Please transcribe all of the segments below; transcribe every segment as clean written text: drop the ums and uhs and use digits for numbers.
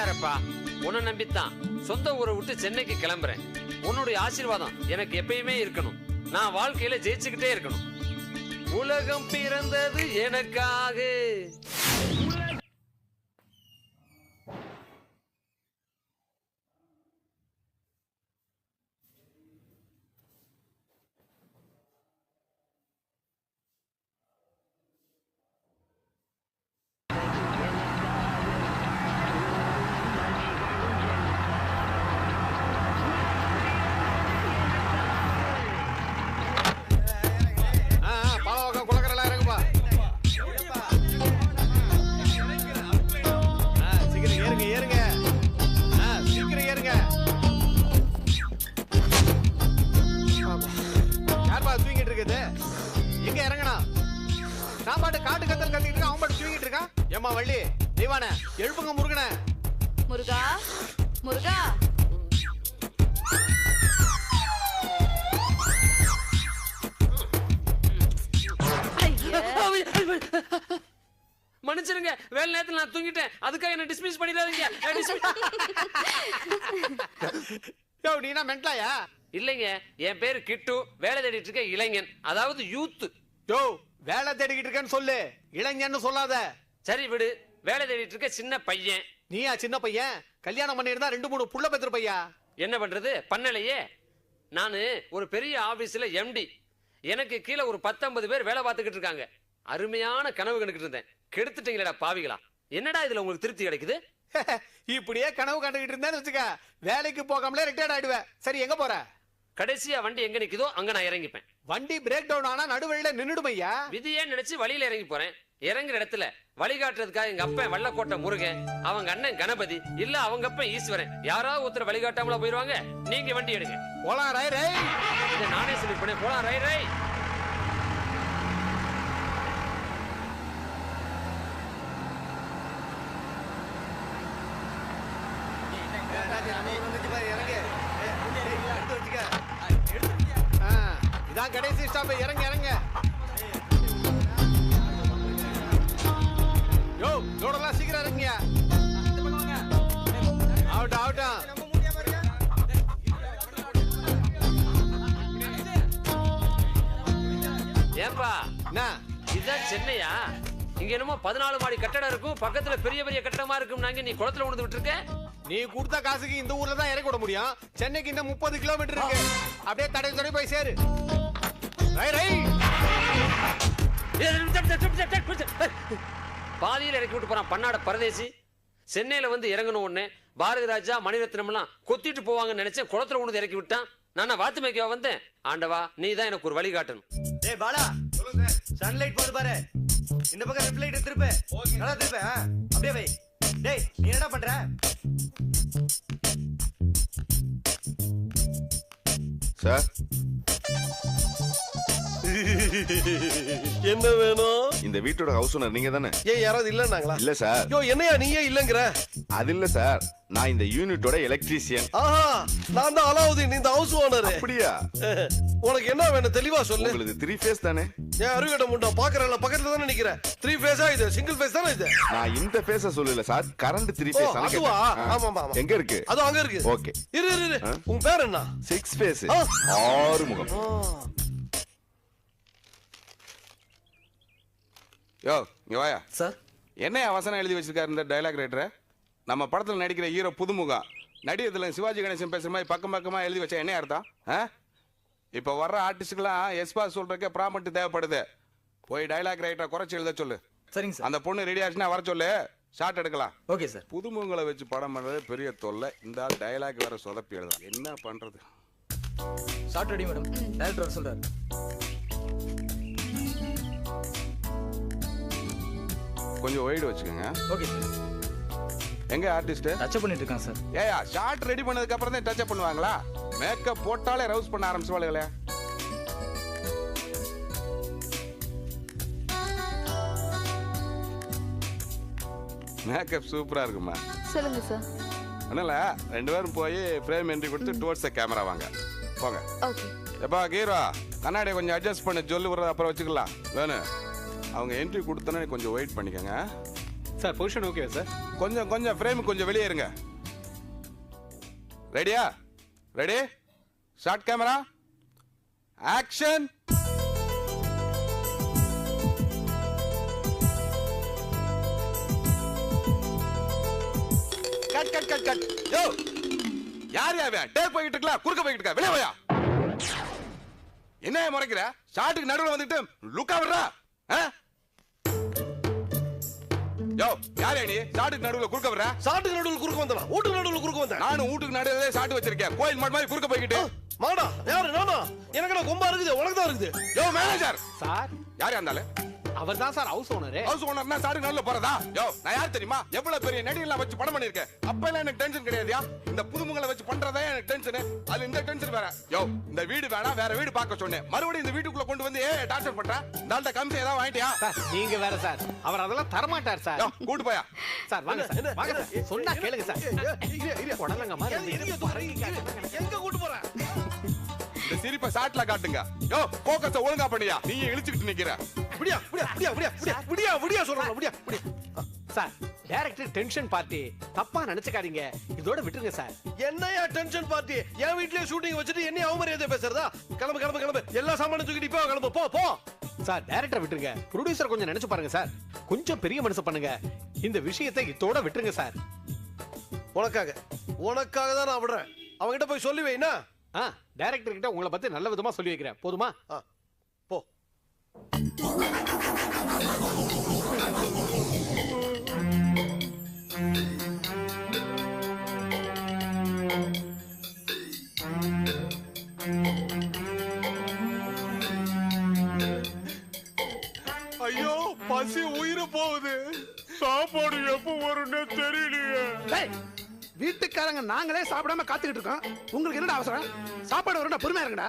வேறப்பா, உன்னை நம்பித்தான் சொந்த ஊரை விட்டு சென்னைக்கு கிளம்புறேன். உன்னுடைய ஆசீர்வாதம் எனக்கு எப்பயுமே இருக்கணும். நான் வாழ்க்கையில ஜெயிச்சுக்கிட்டே இருக்கணும். உலகம் பிறந்தது எனக்காக. எழுப்புங்க முருகன. முருகா முருகா, மன்னிச்சிருங்க, வேலை நேரத்தில் நான் தூங்கிட்டேன். அதுக்காக என்ன டிஸ்மிஸ் பண்ணிடாதீங்க. நீனா மென்டலாயா? இல்லைங்க, என் பேரு கிட்டு. வேலை தேடிட்டு இருக்க இளைஞன், அதாவது யூத். யோ, வேலை தேடிக்கிட்டு இருக்கேன்னு சொல்லு, இளைஞன்னு சொல்லாத. சரி விடு, வேலை தேடிட்டு இருக்க சின்ன பையன். நீயா சின்ன பையன்? கல்யாணம் பண்ணிருந்தா 2-3 புள்ள பெற்ற பையா. என்ன பண்றது, பண்ணலையே. நானு ஒரு பெரிய ஆபீஸ்ல எம்டி. எனக்கு கீழே ஒரு 10-50 பேர் வேலை பார்த்துக்கிட்டு இருக்காங்க. அருமையான கனவு கண்டுகிட்டு இருந்தேன். கெடுத்துட்டீங்களா பாவிகளா. என்னடா இதுல உங்களுக்கு திருப்தி கிடைக்குது? இப்படியே கனவு கண்டுகிட்டு இருந்தேன்னு வச்சுக்க, வேலைக்கு போகாமலே ரிட்டையர்ட் ஆயிடுவேன். சரி, எங்க போற? கடைசியா வண்டி எங்க நிக்குதோ அங்க நான் இறங்கிப்பேன். வண்டி பிரேக் டவுன் ஆனா நடுவழியில நின்னுடுமையா? விதியே நினைச்சு வழியில இறங்கி போறேன். இறங்குற இடத்துல வழிகாட்டுறதுக்காக எங்க அப்பன் வள்ளக்கோட்டை முருகன், அவங்க அண்ணன் கணபதி, இல்ல அவங்க அப்பன் ஈஸ்வரன், யாராவது ஒருத்தர் வழிகாட்டாமல போயிருவாங்க. நீங்க வண்டி எடுங்க. போலாம் ரை ரை. இதை நானே சொல்லிப்பேன், போலாம் ரை ரை. இதான் கடைசி ஸ்டாப். இறங்க இறங்க. யோ, லோடெல்லாம் சீக்கிரம் இறங்கியா. ஆவட்டும் ஆவட்டும். ஏன்பா, என்ன இதுதான் சென்னையா? இங்க என்னமோ 14 மாடி கட்டடம் இருக்கும், பக்கத்துல பெரிய பெரிய கட்டடமா இருக்கும். நாங்க நீ குளத்துல விழுந்து விட்டு இருக்க. நீ கொடுத்த காசுக்கு இந்த ஊர்ல தான் இறக்க விட முடியும். சென்னைக்கு இன்னும் 30 கிலோமீட்டர் இருக்கு. அப்படியே தடை தடை போய் சேரு. ரை ரை. பாதியில் இறக்கி விட்டு போறான் பன்னாட பரதேசி. சென்னையில வந்து இறங்கணும் ஒண்ணு, பாரதி ராஜா மணிரத்னம் எல்லாம் கொத்திட்டு போவாங்கன்னு நினைச்சேன். குளத்துல விழுந்து இறக்கி விட்டான். நான் வாத்து மேய்க்கவா வந்தேன். ஆண்டவா, நீ தான் எனக்கு ஒரு வழி காட்டணும். ஏய் பாலா, சொல்லுங்க. சன்லைட் போடு பாரு. இந்த பக்கம் லெஃப்ட் லைட் திருப்பு. நல்லா திருப்பு. அப்படியே வை. டேய், நீ என்ன பண்ற? சார், என்ன வேணும்? இந்த வீட்டோட ஹவுஸ் ஓனர் நீங்க தானே? ஏன் யாராவது இல்லன்னாங்களா? இல்ல சார். யோ, என்னையா நீயே இல்லங்கற? அது இல்ல சார், நான் இந்த யூனிட்டோட எலக்ட்ரீஷியன். ஆஹா, நான் தான் அலாவுதீன், இந்த ஹவுஸ் ஓனர். அப்படியா? உனக்கு என்ன வேணும் தெளிவா சொல்லு. உங்களுக்கு 3 ஃபேஸ் தானே? ஏன் அருகட முண்டா பாக்குறல, பக்கத்துல தானே நிக்கிற. 3 ஃபேஸா இது? சிங்கிள் ஃபேஸ் தானே இது? நான் இந்த ஃபேஸ சொல்லல சார், கரண்ட் 3 ஃபேஸ். அதுவா? ஆமா ஆமா. எங்க இருக்கு? அது அங்க இருக்கு. ஓகே. இரு இரு. உன் பேர் என்ன? 6 ஃபேஸ். 6 முகம். யோ, இங்க வாயா. சார், என்ன வசனம் எழுதி வச்சிருக்காரு இந்த டயலாக் ரைட்டர்? நம்ம படத்துல நடிக்கிற ஹீரோ புதுமுகம் நடிகத்துல சிவாஜி கணேசன் பேசுற மாதிரி பக்கம் பக்கமா எழுதி வச்சா என்ன அர்த்தம்? இப்ப வர்ற ஆர்டிஸ்டுக்கெல்லாம் எஸ்பா சொல்றதுக்கு ப்ராமட் தேவைப்படுது. போய் டயலாக் ரைட்டரை குறைச்சி எழுத சொல்லு. சரிங்க சார். அந்த பொண்ணு ரெடி ஆச்சுன்னா வர சொல்லு, ஷார்ட் எடுக்கலாம். Okay sir. புதுமுகங்களை வச்சு படம் பண்றது பெரிய தொல்லை. இந்த டயலாக் வேற சொதப்பி எழுதலாம். என்ன பண்றது? Shot ready madam. டைரக்டர் சொல்றாரு. கொஞ்சம் ஒய்டு வச்சுக்கோங்க. Okay sir. எங்க ஆர்டிஸ்ட்? டச் பண்ணிட்டு இருக்கான் சார். ஏயா, ஷார்ட் ரெடி பண்ணதுக்கு அப்புறம் தான் டச் அப் பண்ணுவாங்களா? மேக்கப் போட்டாலே ரவுஸ் பண்ண ஆரம்பிச்சுவாளுங்களே. மேக்கப் சூப்பரா இருக்குமா? சொல்லுங்க சார். அதனால 2 பேரும் போய் ஃப்ரேம் என்ட்ரி கொடுத்து டுவர்ட்ஸ் த கேமரா வாங்க. போங்க. ஓகே. எப்பா ஹீரோ, கண்ணாடியை கொஞ்சம் அட்ஜஸ்ட் பண்ணி சொல்லு, அப்புறம் வச்சுக்கலாம். வேணும் அவங்க என்ட்ரி கொடுத்தோன்னே கொஞ்சம் வெயிட் பண்ணிக்கோங்க. சார் பொசிஷன் ஓகேவா சார்? கொஞ்சம் ஃப்ரேம் கொஞ்சம் வெளியே இருங்க. ரெடியா? Ready, shot camera, action. Cut cut cut cut. யோ, யார் யாவன்? டேக் போயிட்டு இருக்கலாம், குறுக்க போயிட்டு இருக்க, வெளியே போயா. என்ன முறைக்கிற? ஷாட்டுக்கு நடுவுல வந்துட்டு லுக்கா விடுறா. யோ, யாரே நீ? ஷாட்டுக்கு நடுவுல குறுக்க விடுற? சாட்டுக்கு நடுவுல குறுக்க வந்தா, வீட்டுக்கு நடுவுல குறுக்க வந்தேன். நானும் வீட்டுக்கு நடுவுல ஷாட் வச்சிருக்கேன். கோயில் மாடு மாதிரி குறுக்க போய்கிட்டு. மாடா யாரு? நானா? எனக்கு நான் கொம்பா இருக்குது, உனக்கு தான் இருக்குது. யோ மேனேஜர். சார் யார் இருந்தாலும் அவர் தான் சார் ஹவுஸ் ஓனர். ஹவுஸ் ஓனர்னா ஷாட்டுக்கு நடுவுல போறதா? யோ, நான் யார் தெரியுமா? எவ்வளவு பெரிய நடிகர்லாம் வச்சு படம் பண்ணிருக்கேன். அப்பெல்லாம் எனக்கு டென்ஷன் கிடையாதுயா. இந்த புதுமுகங்களை வச்சு பண்றதே எனக்கு டென்ஷன். அது இந்த டென்ஷன் வேற. யோ, இந்த வீடு வேணா வேற வீடு பார்க்க சொன்னேன். மறுபடியும் இந்த வீட்டுக்குள்ள கொண்டு வந்து டார்ச்சர் பண்ற. இந்த கம்சி ஏதாவது வாங்கிட்டியா? சார் நீங்க வேற சார், அவர் அதெல்லாம் தரமாட்டார் சார். யோ, கூட்டு போயா. சார் வாங்க சார், வாங்க சார், சொன்னா கேளுங்க சார். உடலங்க மாதிரி எங்க கூட்டு போற? இந்த சிரிப்பை ஷாட்ல காட்டுங்க. யோ, போக்கஸ ஒழுங்கா பண்ணியா. நீ இழுச்சிட்டு நிக்கிற. விடியா விடியா விடியா விடியா விடியா விடியா விடியா சொல்றேன். விடியா விடியா. சார் டைரக்டர் டென்ஷன் பார்ட்டி, தப்பா நினைச்சுக்காதீங்க, இதோட விட்டுருங்க சார். என்னையா டென்ஷன் பார்ட்டி? என் வீட்லயே ஷூட்டிங் வச்சுட்டு என்ன அவமரியாதை பேசுறதா? கிளம்பு கிளம்பு கிளம்பு, எல்லா சாமானும் தூக்கிட்டு இப்போ கிளம்பு, போ போ. சார் டைரக்டர் விட்டுருங்க, ப்ரொடியூசர் கொஞ்சம் நினைச்சு பாருங்க சார், கொஞ்சம் பெரிய மனசு பண்ணுங்க, இந்த விஷயத்தை இதோட விட்டுருங்க சார். உனக்காக தான் நான் விடுறேன். அவங்கிட்ட போய் சொல்லி வைனா. டைரக்டர் கிட்ட உங்களை பத்தி நல்ல விதமா சொல்லி வைக்கிறேன், போதுமா? போ. ஐயோ, பசி உயிரை போகுது. சாப்பாடு எப்ப வரும்னு தெரியலையே. வீட்டுக்காரங்க நாங்களே சாப்பிடாம காத்துக்கிட்டு இருக்கோம், உங்களுக்கு என்னடா அவசரம்? சாப்பாடு வரணும், பொறுமையா இருங்கடா.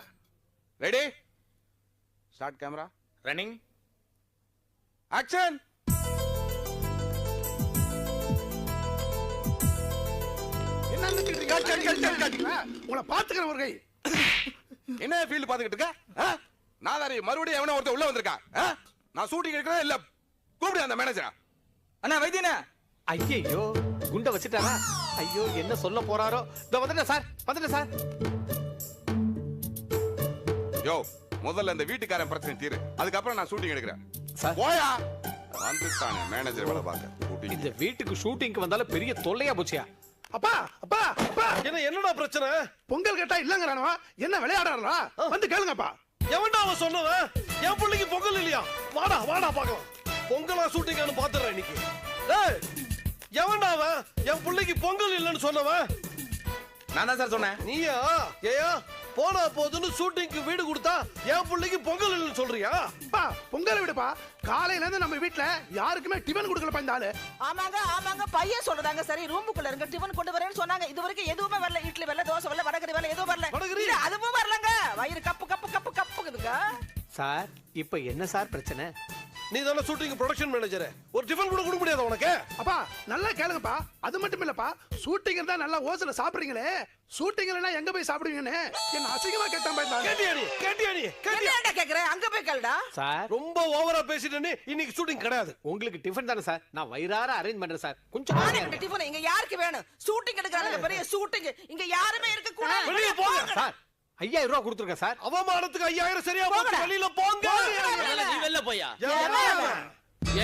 Ready, start camera, running, action. என்ன நினைச்சிட்டு இருக்கீங்க? உங்களை பாத்துக்கிற ஒரு கை. என்ன ஃபீல்ட் பாத்துக்கிட்டு இருக்க? நாதாரி மறுபடியும் எவனோ ஒருத்தர் உள்ள வந்திருக்கான். நான் ஷூட்டிங் எடுக்கிறேன் இல்ல, கூப்பிடு அந்த மேனேஜரா. அண்ணா வைத்தியண்ணா. ஐயோ, குண்ட வச்சுட்டாரா? ஐயோ, என்ன சொல்ல போறாரோ? இதோ வந்துட்டேன் சார், வந்துட்டேன் சார். யோ, முதல்ல இந்த வீட்டுக்காரன் பிரச்சனை தீரு, அதுக்கப்புறம் நான் ஷூட்டிங் எடுக்கிறேன். சார். போயா. வந்துட்டானே மேனேஜர் வேலை பார்க்க. இந்த வீட்டுக்கு ஷூட்டிங்க்கு வந்தாலும் பெரிய தொல்லையா போச்சியா? அப்பா அப்பா அப்பா, என்னடா பிரச்சனை? பொங்கல் கேட்டா இல்லங்கறானவா? என்ன விளையாடுறாரா? வந்து கேளுங்கப்பா. எவன்டா அவன் சொன்னவன்? என் பிள்ளைக்கு பொங்கல் இல்லையா? வாடா வாடா பார்க்கலாம். பொங்கலா ஷூட்டிங்கானு பாத்துறேன் இன்னைக்கு. டேய், எவன்டா அவன்? என் பிள்ளைக்கு பொங்கல் இல்லைன்னு சொன்னவன்? நான் தான் சார் சொன்னேன். நீயா? ஏயா போனா போதுன்னு ஷூட்டிங்க்கு வீடு கொடுத்தா என் பிள்ளைக்கு பொங்கல் இல்லைன்னு சொல்றியா? அப்பா பொங்கல் விடுப்பா, காலையில இருந்து நம்ம வீட்ல யாருக்குமே டிபன் கொடுக்கலப்பா இந்த ஆளு. ஆமாங்க பையன் சொல்றாங்க, சரி ரூமுக்குள்ள இருங்க டிபன் கொண்டு வரேன்னு சொன்னாங்க. இது வரைக்கும் எதுவுமே வரல, இட்லி வரல, தோசை வரல, வடகரி வரல, எதுவும் வரல. வடகரி? அதுவும் வரலங்க. வயிறு கப்பு கப்பு கப்பு கப்புக்குதுங்க. சார் இப்ப என்ன சார் பிரச்சனை? நீ தானே ஷூட்டிங் ப்ரொடக்ஷன் மேனேஜர், ஒரு டிபன் கூட கொடுக்க முடியாது உனக்கு? அப்பா நல்லா கேளுங்கப்பா. அது மட்டும் இல்லப்பா, ஷூட்டிங் இருந்தா நல்லா ஓசல சாப்பிடுறீங்களே, ஷூட்டிங் இல்லனா எங்க போய் சாப்பிடுவீங்கன்னு என்ன அசிங்கமா கேட்டான் பாருங்க. கேட்டியாடி என்னடா கேக்குற? அங்க போய் கேளுடா. சார் ரொம்ப ஓவரா பேசிட்டேன்னு இன்னைக்கு ஷூட்டிங் கிடையாது. உங்களுக்கு டிஃபன் தானே சார், நான் வயிறார அரேஞ்ச் பண்றேன் சார், கொஞ்சம் ஆனே டிபன் இங்க யாருக்கு வேணும்? ஷூட்டிங் எடுக்கறாங்க, பெரிய ஷூட்டிங், இங்க யாருமே இருக்க கூடாது. வெளிய போங்க சார். 5000 ரூபாய் கொடுத்துருக்கேன் சார். அவமானத்துக்கு 5000 சரியா போச்சு. வெளியில போங்க. நீ வெளில போயா.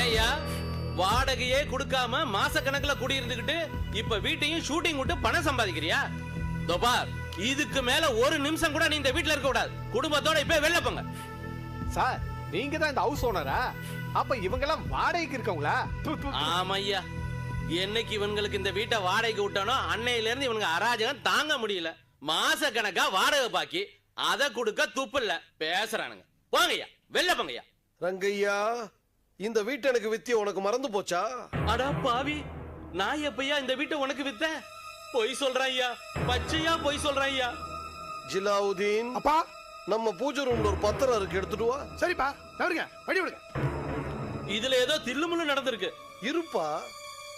ஏய்யா, வாடகையே கொடுக்காம மாச கணக்குல குடியிருந்துகிட்டு இப்ப வீட்டையும் ஷூட்டிங் விட்டு பணம் சம்பாதிக்கிறியா? தோபார், இதுக்கு மேல ஒரு நிமிஷம் கூட நீ இந்த வீட்ல இருக்க கூடாது. குடும்பத்தோட இப்ப வெளில போங்க. சார் நீங்க தான் இந்த ஹவுஸ் ஓனரா? அப்ப இவங்க எல்லாம் வாடகைக்கு இருக்கவங்களா? ஆமையா, என்னைக்கு இவங்களுக்கு இந்த வீட்டை வாடகைக்கு விட்டானோ அன்னையில இருந்து இவனுங்க அராஜகம் தாங்க முடியல. மாச கணக்கா வாடகை பாக்கி, அத கொடுக்க துப்பு இல்ல. பேசுறானுங்க. போங்கய்யா, வெளில போங்கய்யா. ரங்கையா, இந்த வீட்டை எனக்கு வித்திய உனக்கு மறந்து போச்சா? அடா பாவி, நான் எப்பயா இந்த வீட்டை உனக்கு வித்த? பொய் சொல்றேன் ஐயா, பச்சையா பொய் சொல்றேன் ஐயா. ஜிலாவுதீன், அப்பா நம்ம பூஜை ரூம்ல ஒரு பத்திரம் இருக்கு, எடுத்துட்டு வா. சரிப்பா, நவருங்க, வழி விடுங்க. இதுல ஏதோ தில்லுமுள்ளு நடந்திருக்கு. இருப்பா,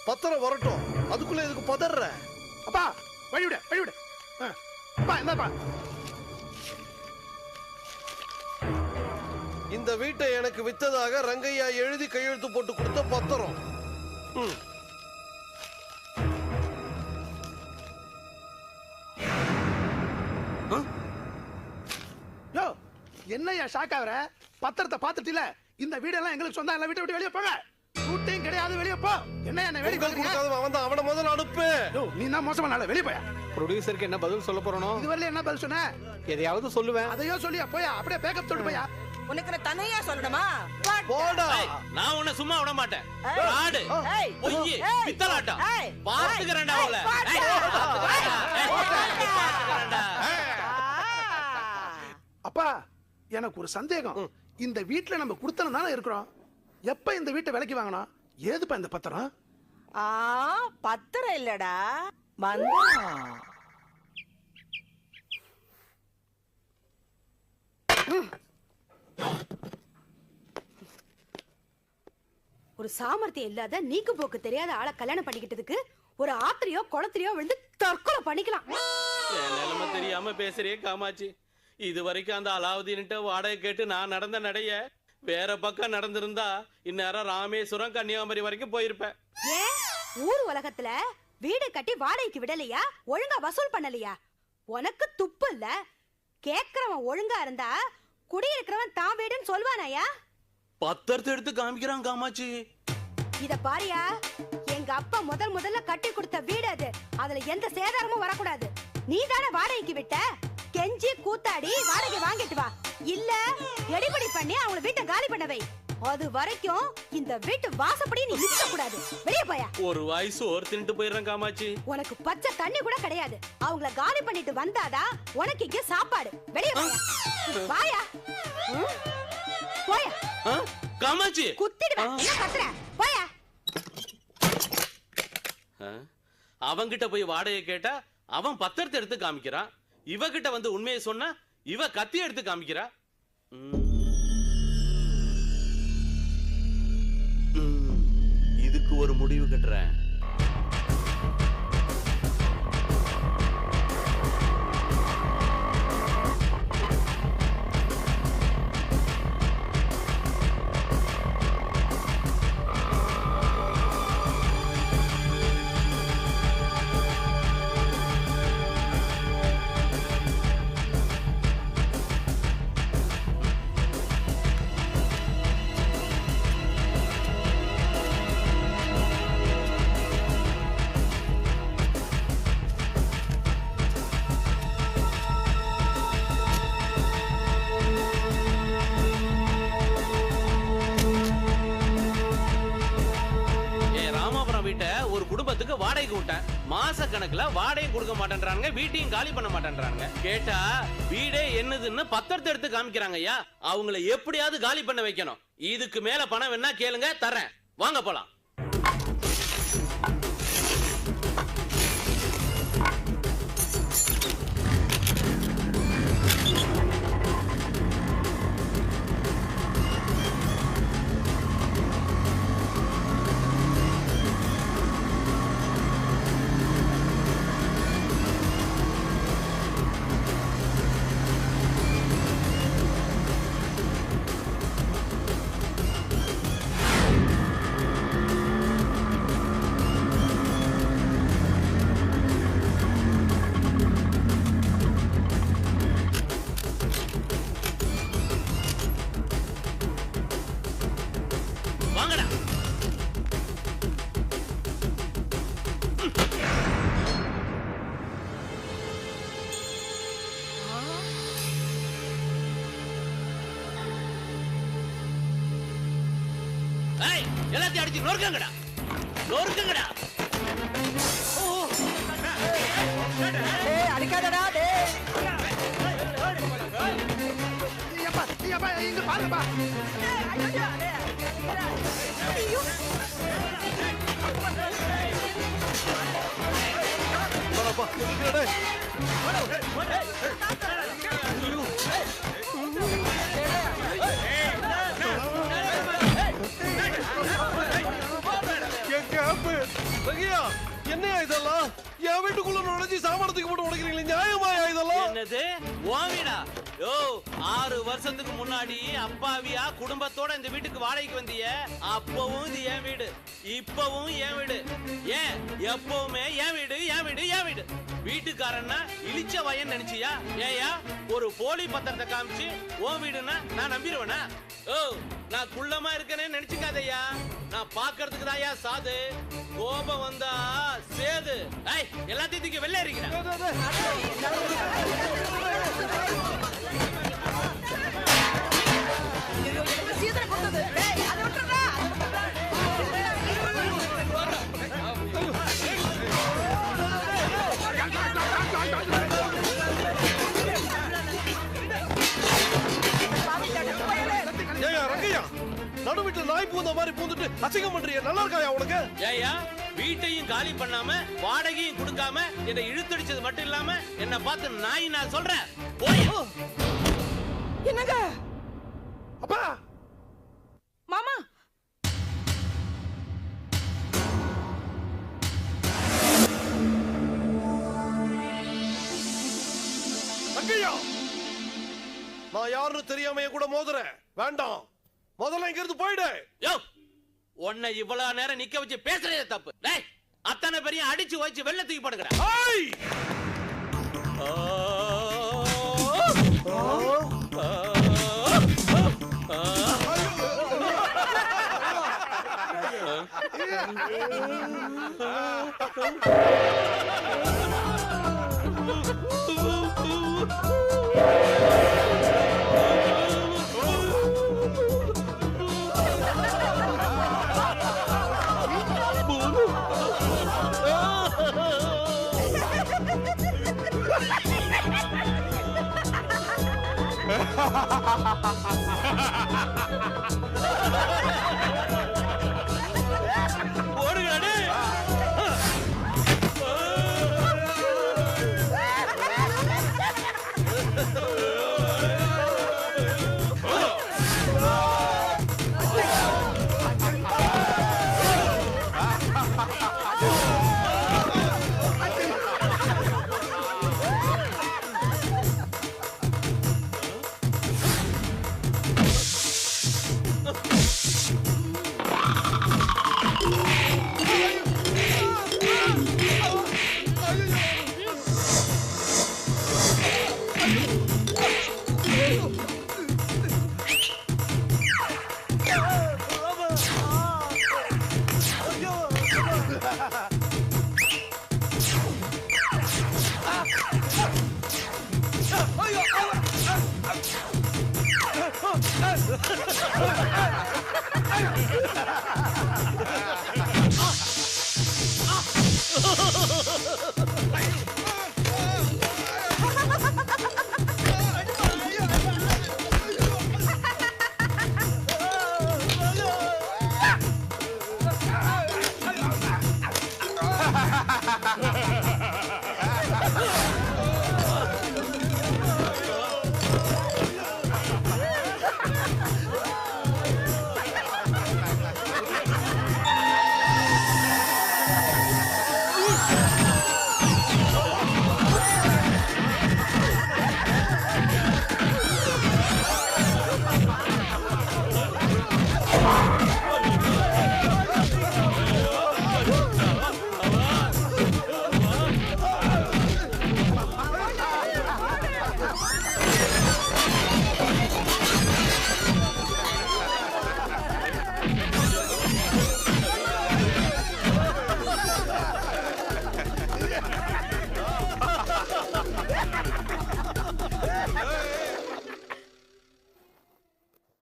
பத்திரம் வரட்டும், அதுக்குள்ள எதுக்கு பதற? அப்பா வழி விடு, வழி விடு. அப்பா என்னப்பா? இந்த வீட்டை எனக்கு வித்ததாக ரங்கையா எழுதி கையெழுத்து போட்டு கொடுத்த பத்திரம். யோ என்னையா ஷாக் ஆகுற? பத்திரத்தை பாத்துட்டில? இந்த வீடெல்லாம் எங்களுக்கு சொந்தம். எல்லாம் வீட்டை விட்டு வெளியே போங்க. ஷூட்டிங் கிடையாது, வெளியே போ. என்ன என்ன வெளியே போறீங்க? அவன் தான், அவன முதல்ல அனுப்பு. யோ நீ தான் மோசமான ஆளு, வெளியே போயா. ப்ரொடியூசருக்கு என்ன பதில் சொல்ல போறனோ? இதுவரையில என்ன பதில் சொன்ன? எதையாவது சொல்லுவேன். அதையோ சொல்லியா போயா. அப்படியே பேக்கப் சொல்லிட்டு போயா. உனக்கு நான் தனியா சொல்லணுமா? போடா. நான் உன்னை சும்மா விட மாட்டேன். ஏய். ஆடு ஏய். பொய் ஏய். பித்தலாட்டம் ஏய். பாத்துக்கறேன்டா ஏய். அவளை. அப்பா எனக்கு ஒரு சந்தேகம். இந்த வீட்ல நம்ம குடுத்தனம் தானே இருக்கிறோம். எப்ப இந்த வீட்டை விலைக்கு வாங்கணும்? ஏதுப்பா இந்த பத்திரம்? பத்திரம் இல்லடா, மந்திரம். ஒரு சாமர்த்தியம் இல்லாத நீக்கு போக்கு தெரியாத ஆளை கல்யாணம் பண்ணிக்கிட்டதுக்கு ஒரு ஆத்திரையோ குளத்திலையோ விழுந்து தற்கொலை பண்ணிக்கலாம். என் நிலைமை தெரியாம பேசுறியே காமாட்சி. இது வரைக்கும் அந்த அலாவுதீன்ட்ட வாடகை கேட்டு நான் நடந்த நடைய வேற பக்கம் நடந்திருந்தா இந்நேரம் ராமேஸ்வரம் கன்னியாகுமரி வரைக்கும் போயிருப்பேன். ஏன் ஊர் உலகத்துல வீடு கட்டி வாடகைக்கு விடலையா? ஒழுங்கா வசூல் பண்ணலையா? உனக்கு துப்பு இல்ல? கேக்குறவன் ஒழுங்கா இருந்தா குடியிருக்கிறவன் தான் வீடுன்னு சொல்வானாயா? பத்திரத்தை எடுத்து காமிக்கிறான் காமாட்சி. இத பாரியா, எங்க அப்பா முதல்ல கட்டி கொடுத்த வீடு அது. அதுல எந்த சேதாரமும் வரக்கூடாது. நீ தானே வாடகைக்கு விட்ட? கெஞ்சி கூத்தாடி வாடகை வாங்கிட்டு வா, இல்ல எடிபடி பண்ணி அவங்க வீட்டை காலி பண்ண வை. அது வரைக்கும் இந்த வீட்டு வாசப்படி நீ நிக்க கூடாது. வெளியே போயா. ஒரு வாய் சோறு தின்ட்டு போயிடுறேன் காமாட்சி. உனக்கு பச்சை தண்ணி கூட கிடையாது. அவங்கள காலி பண்ணிட்டு வந்தாதான் உனக்கு இங்க சாப்பாடு. வெளியே போயா. வாயா. போயா. காமாட்சி குத்திடுவேன். என்ன கத்துற? போயா. அவங்கிட்ட போய் வாடகை கேட்டா அவன் பத்திரத்தை எடுத்து காமிக்கிறான். இவகிட்ட வந்து உண்மையை சொன்னா இவ கத்தி எடுத்து காமிக்கிறா. இதுக்கு ஒரு முடிவு கட்டுறேன். வாடகைக்கு விட்டேன். மாச கணக்குல வாடகை கொடுக்க மாட்டேன்றாங்க, வீட்டையும் காலி பண்ண மாட்டேன்றாங்க. கேட்டா வீடே என்னதுன்னு பத்திரத்தை எடுத்து காமிக்கிறாங்க. ஐயா, அவங்களை எப்படியாவது காலி பண்ண வைக்கணும். இதுக்கு மேல பணம் வேணா கேளுங்க, தரேன். வாங்க போலாம். எல்லாத்தையும் அடிச்சு நொறுக்கங்கடா, நொறுக்கங்கடா. அடிக்காதடா. இங்க பாருப்பா. என்னையா இதெல்லாம்? என் வீட்டுக்குள்ள நுழைஞ்சி சாமானத்துக்கு போட்டு உடைக்கிறீங்களே, நியாயமாயா இதெல்லாம்? என்னது உன் வீடா? யோ 6 வருஷத்துக்கு முன்னாடி அப்பாவியா குடும்பத்தோட இந்த வீட்டுக்கு வாடகைக்கு வந்தீங்க. அப்பவும் இது என் வீடு, இப்பவும் என் வீடு. ஏன் எப்பவுமே என் வீடு என் வீடு என் வீடு. வீட்டுக்காரன்னா இழிச்ச வயன் நினைச்சியா? ஏயா ஒரு போலி பத்திரத்தை காமிச்சு உன் வீடுன்னா நான் நம்பிடுவேனா? ஓ நான் குள்ளமா இருக்கேன்னு நினைச்சுக்காதையா. நான் பாக்குறதுக்கு தான்யா சாது, கோபம் வந்தா சேது. ஏய் எல்லாத்தையும் தூக்கி வெளில இருக்கிறேன். நடு வீட்டுல நாய் பூந்த மாதிரி பூந்துட்டு அசிங்கம் பண்றிய, நல்லா இருக்காயா உனக்கு? ஏயா வீட்டையும் காலி பண்ணாம வாடகையும் கொடுக்காம என்னை இழுத்தடிச்சது மட்டும் இல்லாம என்ன பார்த்து நாய் நான் சொல்றேன். என்னங்க அப்பா மாமா அங்கய்யா, நான் யாருன்னு தெரியாம என் கூட மோதுறேன். வேண்டாம், முதல்ல இங்க இருந்து போயிடு. யோ உன்னை இவ்வளவு நேரம் நிக்க வச்சு பேசுறதே தப்பு. டேய் அத்தனை பேரையும் அடிச்சு வச்சு வெள்ள தூக்கி போடுங்கடா. ஏய் ஓடுங்கடா.